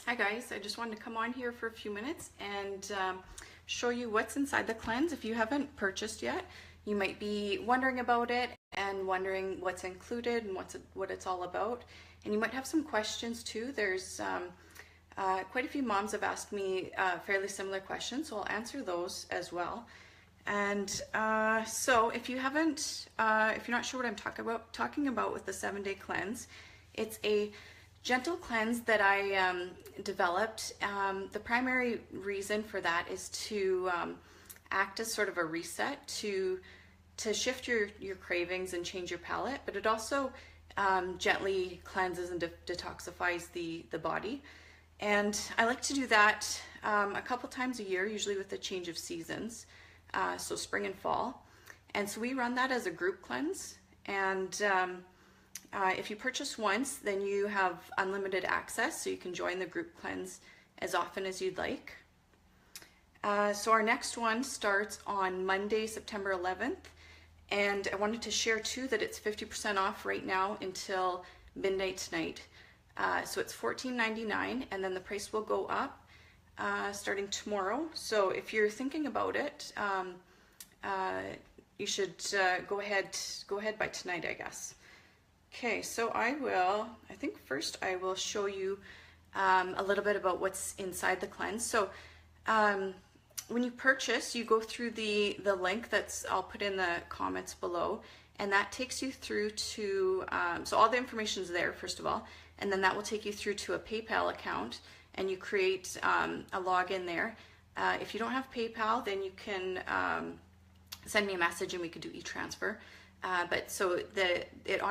Hi guys, I just wanted to come on here for a few minutes and show you what's inside the cleanse. If you haven't purchased yet, you might be wondering about it and wondering what's included and what it's all about. And you might have some questions too. There's quite a few moms have asked me fairly similar questions, so I'll answer those as well. And so if you haven't, if you're not sure what I'm talking about with the 7-day cleanse, it's a gentle cleanse that I developed. The primary reason for that is to act as sort of a reset to shift your cravings and change your palate, but it also gently cleanses and detoxifies the body. And I like to do that a couple times a year, usually with the change of seasons, so spring and fall. And so we run that as a group cleanse, and if you purchase once, then you have unlimited access, so you can join the group cleanse as often as you'd like. So our next one starts on Monday, September 11th, and I wanted to share too that it's 50% off right now until midnight tonight. So it's $14.99, and then the price will go up starting tomorrow. So if you're thinking about it, you should go ahead by tonight, I guess. Okay, so I think first I will show you a little bit about what's inside the cleanse. So when you purchase, you go through the link I'll put in the comments below, and that takes you through to, so all the information is there, first of all, and then that will take you through to a PayPal account, and you create a login there. If you don't have PayPal, then you can send me a message and we could do e-transfer. But so it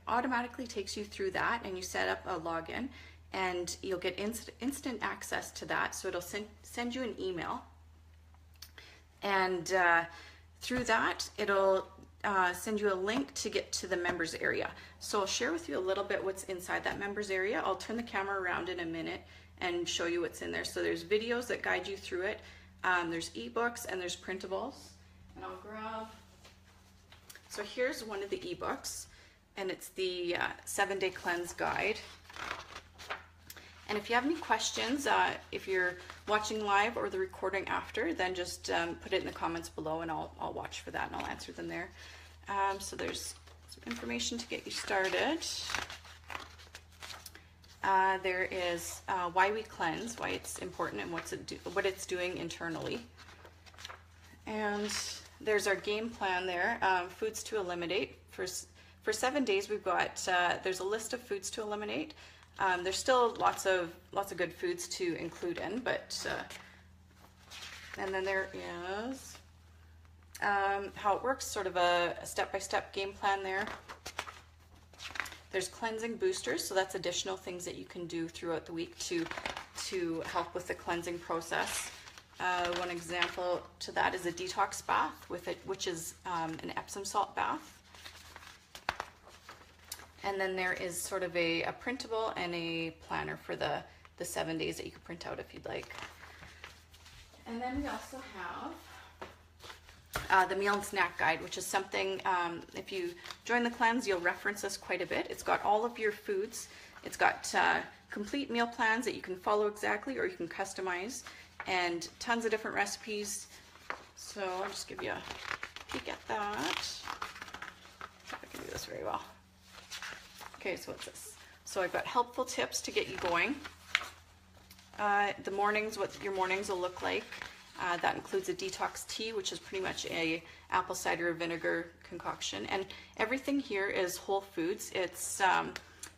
automatically takes you through that, and you set up a login, and you'll get instant access to that. So it'll send you an email, and through that it'll send you a link to get to the members area. So I'll share with you a little bit what's inside that members area. I'll turn the camera around in a minute and show you what's in there. So there's videos that guide you through it. There's ebooks and there's printables, and I'll grab. So here's one of the ebooks, and it's the 7-day cleanse guide. And if you have any questions, if you're watching live or the recording after, then just put it in the comments below, and I'll watch for that and I'll answer them there. So there's some information to get you started. There is why we cleanse, why it's important, and what it's doing internally. And there's our game plan there, foods to eliminate. For 7 days, we've got, there's a list of foods to eliminate. There's still lots of good foods to include in, but, and then there is how it works, sort of a step-by-step game plan there. There's cleansing boosters, so that's additional things that you can do throughout the week to help with the cleansing process. One example to that is a detox bath which is an Epsom salt bath. And then there is sort of a printable and a planner for the 7 days that you can print out if you'd like. And then we also have the meal and snack guide, which is something, if you join the cleanse, you'll reference this quite a bit. It's got all of your foods. It's got complete meal plans that you can follow exactly, or you can customize, and tons of different recipes. So I'll just give you a peek at that. If I can do this very well. Okay, so what's this? So I've got helpful tips to get you going. The mornings, what your mornings will look like. That includes a detox tea, which is pretty much a apple cider vinegar concoction. And everything here is whole foods. It's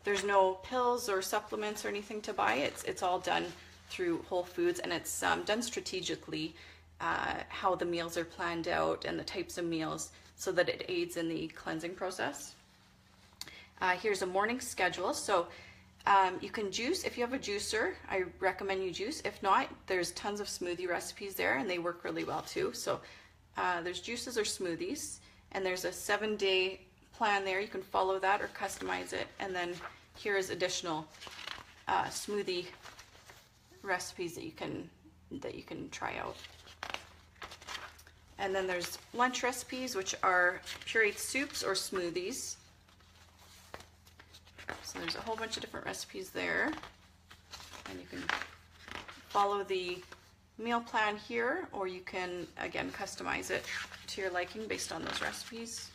there's no pills or supplements or anything to buy. It's all done through whole foods, and it's done strategically, how the meals are planned out and the types of meals, so that it aids in the cleansing process. Here's a morning schedule. So you can juice. If you have a juicer, I recommend you juice. If not, there's tons of smoothie recipes there, and they work really well too. So there's juices or smoothies, and there's a 7-day plan there. You can follow that or customize it. And then here's additional smoothie recipes that you can try out. And then there's lunch recipes, which are pureed soups or smoothies. So there's a whole bunch of different recipes there. And you can follow the meal plan here, or you can, again, customize it to your liking based on those recipes.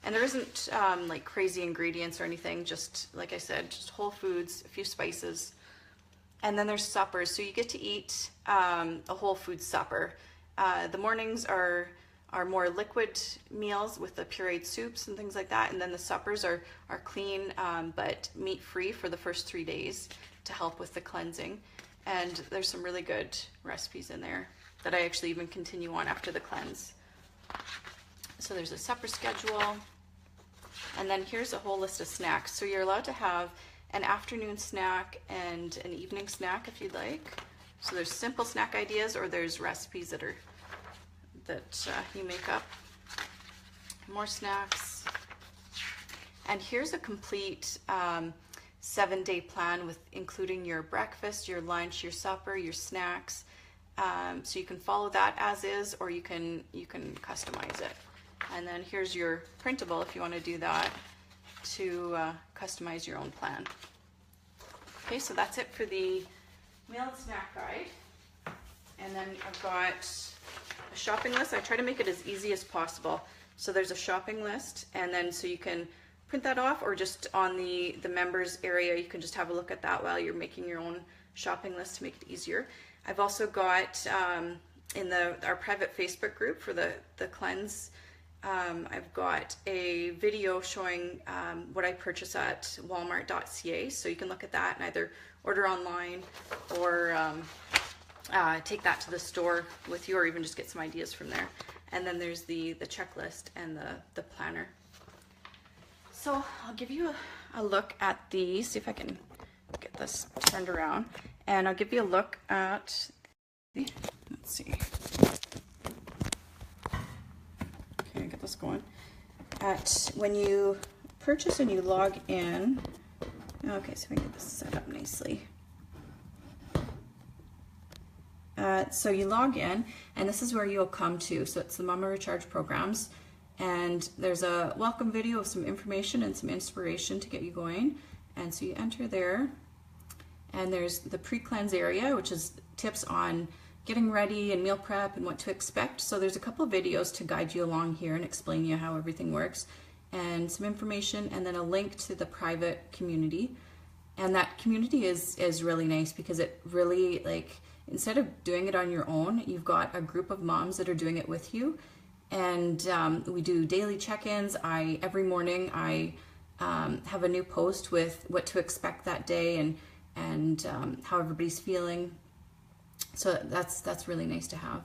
And there isn't like crazy ingredients or anything, just like I said, just whole foods, a few spices. And then there's suppers, so you get to eat a whole food supper. The mornings are more liquid meals with the pureed soups and things like that, and then the suppers are clean but meat-free for the first 3 days to help with the cleansing. And there's some really good recipes in there that I actually even continue on after the cleanse. So there's a supper schedule, and then here's a whole list of snacks. So you're allowed to have an afternoon snack and an evening snack if you'd like. So there's simple snack ideas, or there's recipes that you make up. More snacks. And here's a complete 7-day plan with including your breakfast, your lunch, your supper, your snacks. So you can follow that as is, or you can customize it. And then here's your printable if you want to do that, to customize your own plan. Okay, so that's it for the meal and snack guide. And then I've got a shopping list. I try to make it as easy as possible. So there's a shopping list, and then so you can print that off, or just on the members area, you can just have a look at that while you're making your own shopping list to make it easier. I've also got in our private Facebook group for the cleanse, I've got a video showing what I purchase at walmart.ca, so you can look at that and either order online or take that to the store with you, or even just get some ideas from there. And then there's the checklist and the planner. So I'll give you a look at these, see if I can get this turned around, and I'll give you a look at the, let's see. Okay, get this going. At when you purchase and you log in, okay, so we can get this set up nicely. So you log in, and this is where you'll come to. So it's the Mama Recharge programs, and there's a welcome video of some information and some inspiration to get you going. And so you enter there, and there's the pre-cleanse area, which is tips on getting ready and meal prep and what to expect. So there's a couple of videos to guide you along here and explain you how everything works, and some information, and then a link to the private community. And that community is really nice because it really, like, instead of doing it on your own, you've got a group of moms that are doing it with you. And we do daily check-ins. Every morning I have a new post with what to expect that day and how everybody's feeling. So that's really nice to have.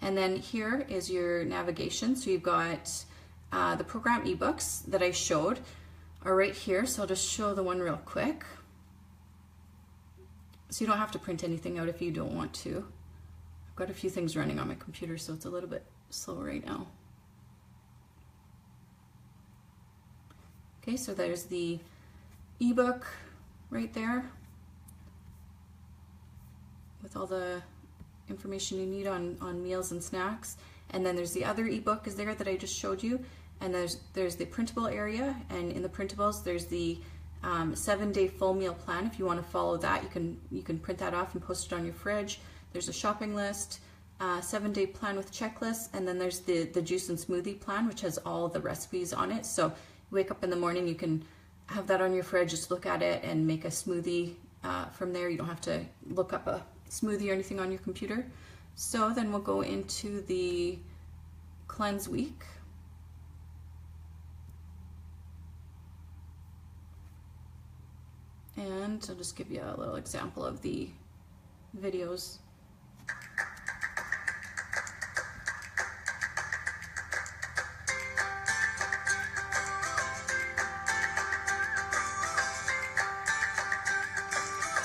And then here is your navigation. So you've got the program ebooks that I showed are right here. So I'll just show the one real quick. So you don't have to print anything out if you don't want to. I've got a few things running on my computer, so it's a little bit slow right now. Okay, so there's the ebook right there with all the information you need on meals and snacks. And then there's the other ebook is there that I just showed you. And there's the printable area, and in the printables there's the 7-day full meal plan. If you want to follow that, you can print that off and post it on your fridge. There's a shopping list, 7-day plan with checklists, and then there's the juice and smoothie plan, which has all the recipes on it. So you wake up in the morning, you can have that on your fridge, just look at it and make a smoothie from there. You don't have to look up a smoothie or anything on your computer. So then we'll go into the cleanse week. And I'll just give you a little example of the videos.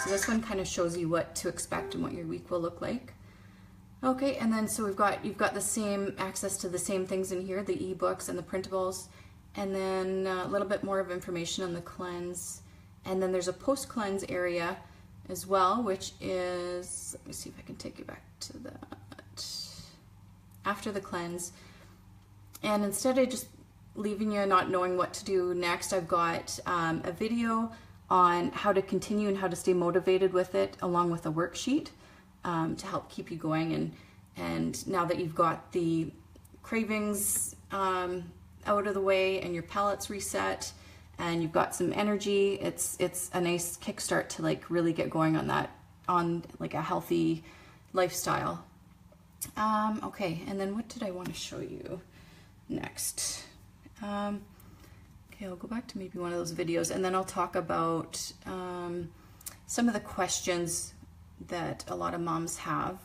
So this one kind of shows you what to expect and what your week will look like. Okay, and then so you've got the same access to the same things in here, the ebooks and the printables, and then a little bit more of information on the cleanse. And then there's a post-cleanse area as well, which is, let me see if I can take you back to that, after the cleanse. And instead of just leaving you not knowing what to do next, I've got a video on how to continue and how to stay motivated with it, along with a worksheet to help keep you going. And now that you've got the cravings out of the way and your palate's reset and you've got some energy, it's a nice kickstart to like really get going on that, on like a healthy lifestyle. Okay, and then what did I want to show you next? Okay, I'll go back to maybe one of those videos, and then I'll talk about some of the questions that a lot of moms have,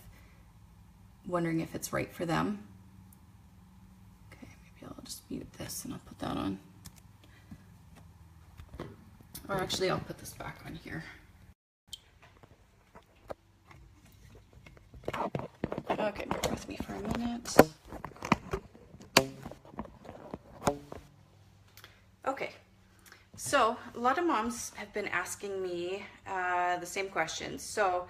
wondering if it's right for them. Okay, maybe I'll just mute this and I'll put that on. Or actually, I'll put this back on here. Okay, bear with me for a minute. Okay, so a lot of moms have been asking me the same questions. So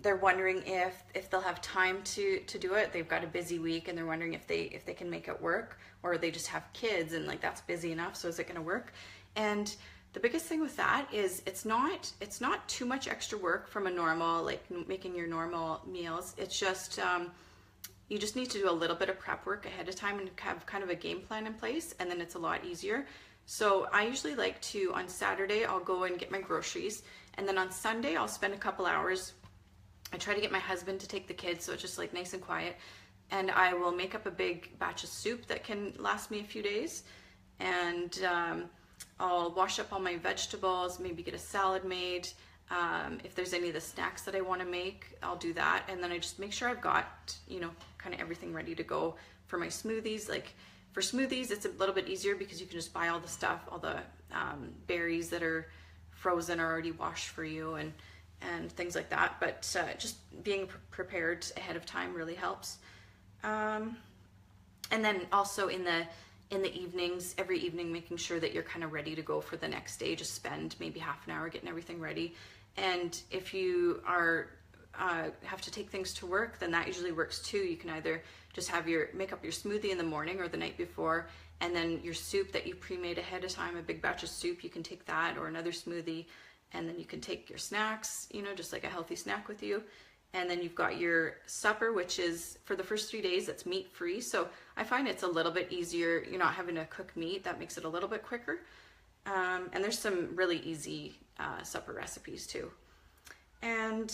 they're wondering if they'll have time to do it. They've got a busy week and they're wondering if they can make it work, or they just have kids and like that's busy enough, so is it going to work? And the biggest thing with that is it's not too much extra work from a normal, like making your normal meals. It's just you just need to do a little bit of prep work ahead of time and have kind of a game plan in place, and then it's a lot easier. So I usually like to, on Saturday, I'll go and get my groceries, and then on Sunday, I'll spend a couple hours. I try to get my husband to take the kids, so it's just like nice and quiet, and I will make up a big batch of soup that can last me a few days, and I'll wash up all my vegetables, maybe get a salad made. If there's any of the snacks that I want to make, I'll do that. And then I just make sure I've got, you know, kind of everything ready to go for my smoothies. Like for smoothies, it's a little bit easier because you can just buy all the stuff, all the berries that are frozen or already washed for you and things like that. But just being prepared ahead of time really helps. And then also in the evenings, every evening, making sure that you're kind of ready to go for the next day. Just spend maybe half an hour getting everything ready. And if you are have to take things to work, then that usually works too. You can either just make up your smoothie in the morning or the night before, and then your soup that you pre-made ahead of time, a big batch of soup, you can take that, or another smoothie, and then you can take your snacks, you know, just like a healthy snack with you. And then you've got your supper, which is for the first 3 days, it's meat free. So I find it's a little bit easier. You're not having to cook meat. That makes it a little bit quicker. And there's some really easy supper recipes too. And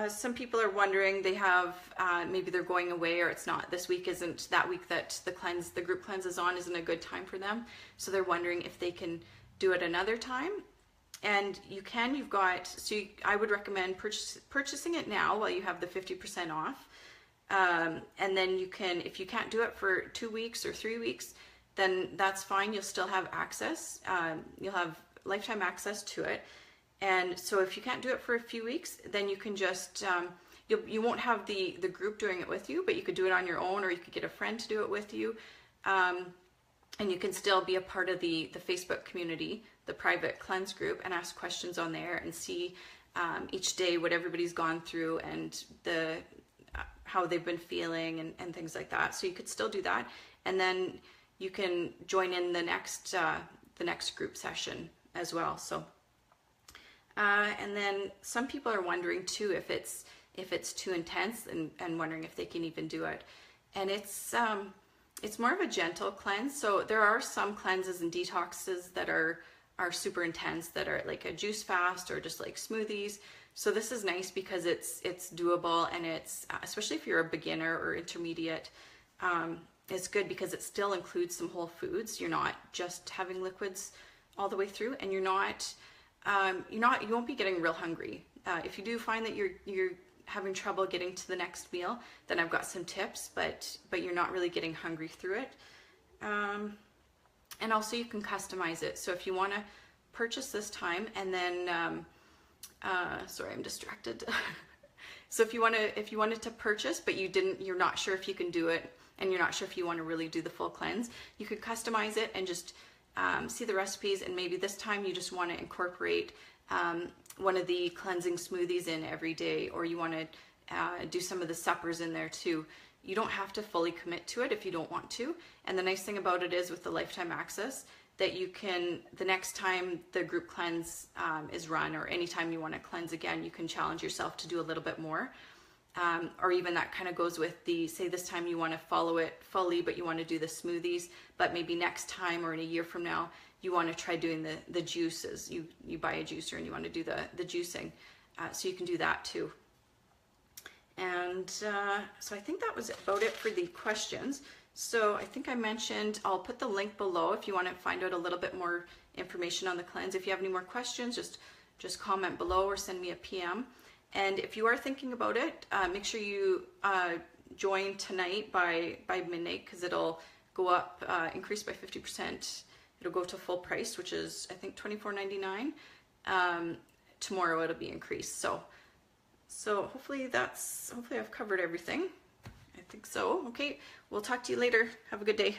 some people are wondering, they have, maybe they're going away, or it's not, this week isn't, that week that the group cleanse is on isn't a good time for them. So they're wondering if they can do it another time. And you can, I would recommend purchasing it now while you have the 50% off. And then you can, if you can't do it for 2 weeks or 3 weeks, then that's fine. You'll still have access. You'll have lifetime access to it. And so if you can't do it for a few weeks, then you can just, you won't have the group doing it with you, but you could do it on your own, or you could get a friend to do it with you. And you can still be a part of the Facebook community, the private cleanse group, and ask questions on there and see each day what everybody's gone through and how they've been feeling and things like that. So you could still do that, and then you can join in the next group session as well. So and then some people are wondering too if it's too intense and wondering if they can even do it. And it's more of a gentle cleanse. So there are some cleanses and detoxes that are super intense, that are like a juice fast or just like smoothies. So this is nice because it's doable, and it's, especially if you're a beginner or intermediate, it's good because it still includes some whole foods. You're not just having liquids all the way through, and you won't be getting real hungry. If you do find that you're having trouble getting to the next meal, then I've got some tips, but you're not really getting hungry through it. And also you can customize it. So if you want to purchase this time, and then sorry, I'm distracted. So if you wanted to purchase, but you're not sure if you can do it, and you're not sure if you want to really do the full cleanse, you could customize it and just see the recipes, and maybe this time you just want to incorporate one of the cleansing smoothies in every day, or you want to do some of the suppers in there too. You don't have to fully commit to it if you don't want to. And the nice thing about it is, with the lifetime access, that you can, the next time the group cleanse is run, or anytime you want to cleanse again, you can challenge yourself to do a little bit more. Or even that kind of goes with the, say this time you want to follow it fully, but you want to do the smoothies, but maybe next time or in a year from now, you want to try doing the juices. You buy a juicer and you want to do the juicing. So you can do that too. And so I think that was about it for the questions. So I think I mentioned, I'll put the link below if you want to find out a little bit more information on the cleanse. If you have any more questions, just comment below or send me a PM. And if you are thinking about it, make sure you join tonight by midnight, because it'll go up, increase by 50%. It'll go to full price, which is I think $24.99. Tomorrow it'll be increased. So hopefully I've covered everything. I think so. Okay, we'll talk to you later. Have a good day.